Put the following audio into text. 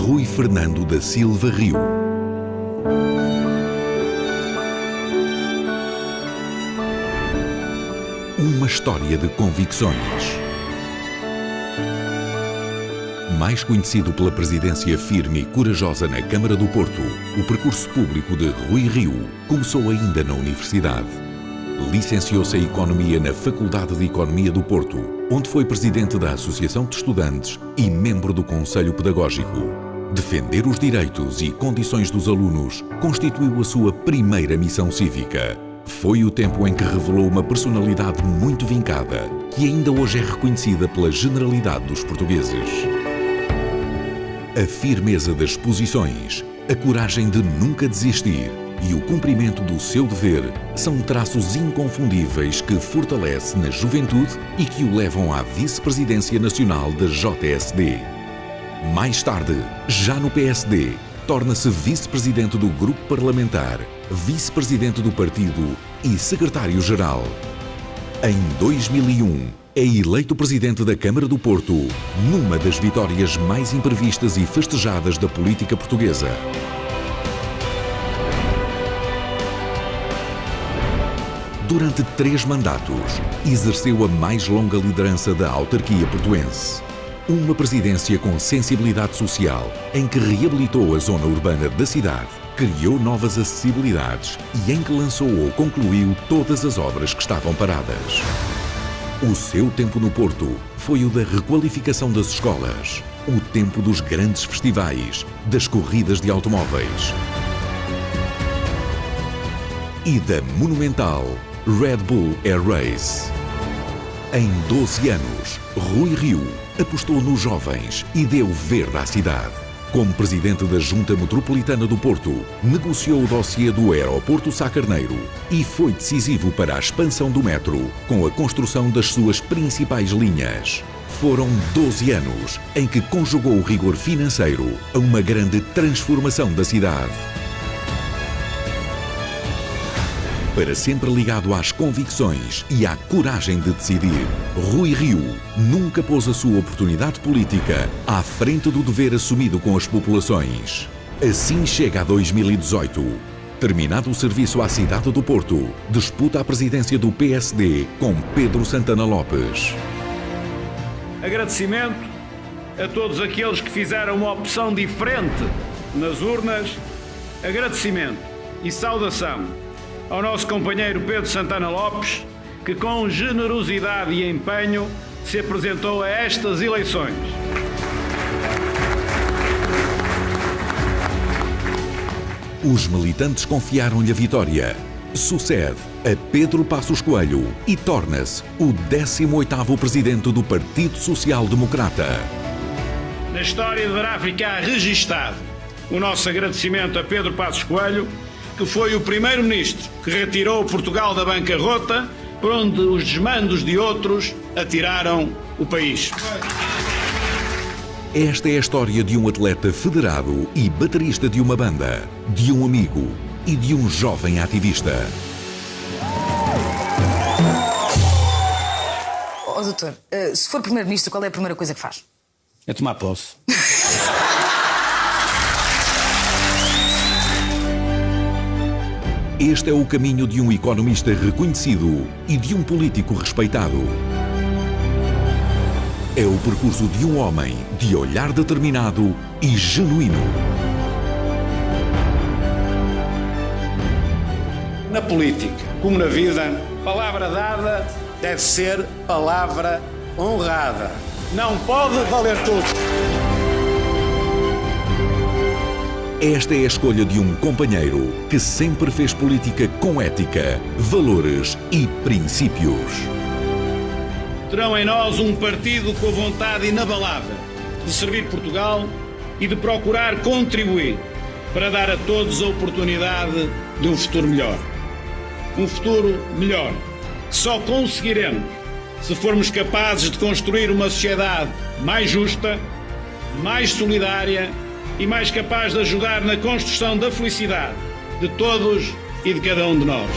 Rui Fernando da Silva Rio. Uma história de convicções. Mais conhecido pela presidência firme e corajosa na Câmara do Porto, o percurso público de Rui Rio começou ainda na universidade. Licenciou-se em Economia na Faculdade de Economia do Porto, onde foi presidente da Associação de Estudantes e membro do Conselho Pedagógico. Defender os direitos e condições dos alunos constituiu a sua primeira missão cívica. Foi o tempo em que revelou uma personalidade muito vincada, que ainda hoje é reconhecida pela generalidade dos portugueses. A firmeza das posições, a coragem de nunca desistir e o cumprimento do seu dever são traços inconfundíveis que fortalece na juventude e que o levam à vice-presidência nacional da JSD. Mais tarde, já no PSD, torna-se vice-presidente do grupo parlamentar, vice-presidente do partido e secretário-geral. Em 2001, é eleito presidente da Câmara do Porto, numa das vitórias mais imprevistas e festejadas da política portuguesa. Durante 3 mandatos, exerceu a mais longa liderança da autarquia portuense. Uma presidência com sensibilidade social, em que reabilitou a zona urbana da cidade, criou novas acessibilidades e em que lançou ou concluiu todas as obras que estavam paradas. O seu tempo no Porto foi o da requalificação das escolas, o tempo dos grandes festivais, das corridas de automóveis e da monumental Red Bull Air Race. Em 12 anos, Rui Rio apostou nos jovens e deu verde à cidade. Como presidente da Junta Metropolitana do Porto, negociou o dossiê do Aeroporto Sá Carneiro e foi decisivo para a expansão do metro, com a construção das suas principais linhas. Foram 12 anos em que conjugou o rigor financeiro a uma grande transformação da cidade. Para sempre ligado às convicções e à coragem de decidir, Rui Rio nunca pôs a sua oportunidade política à frente do dever assumido com as populações. Assim chega a 2018. Terminado o serviço à cidade do Porto, disputa a presidência do PSD com Pedro Santana Lopes. Agradecimento a todos aqueles que fizeram uma opção diferente nas urnas. Agradecimento e saudação ao nosso companheiro Pedro Santana Lopes, que com generosidade e empenho se apresentou a estas eleições. Os militantes confiaram-lhe a vitória. Sucede a Pedro Passos Coelho e torna-se o 18º presidente do Partido Social Democrata. Na história deverá ficar registado o nosso agradecimento a Pedro Passos Coelho, que foi o primeiro-ministro que retirou Portugal da bancarrota, por onde os desmandos de outros atiraram o país. Esta é a história de um atleta federado e baterista de uma banda, de um amigo e de um jovem ativista. Doutor, se for primeiro-ministro, qual é a primeira coisa que faz? É tomar posse. Este é o caminho de um economista reconhecido e de um político respeitado. É o percurso de um homem de olhar determinado e genuíno. Na política, como na vida, palavra dada deve ser palavra honrada. Não pode valer tudo. Esta é a escolha de um companheiro que sempre fez política com ética, valores e princípios. Terão em nós um partido com a vontade inabalável de servir Portugal e de procurar contribuir para dar a todos a oportunidade de um futuro melhor. Um futuro melhor que só conseguiremos se formos capazes de construir uma sociedade mais justa, mais solidária e mais capaz de ajudar na construção da felicidade de todos e de cada um de nós.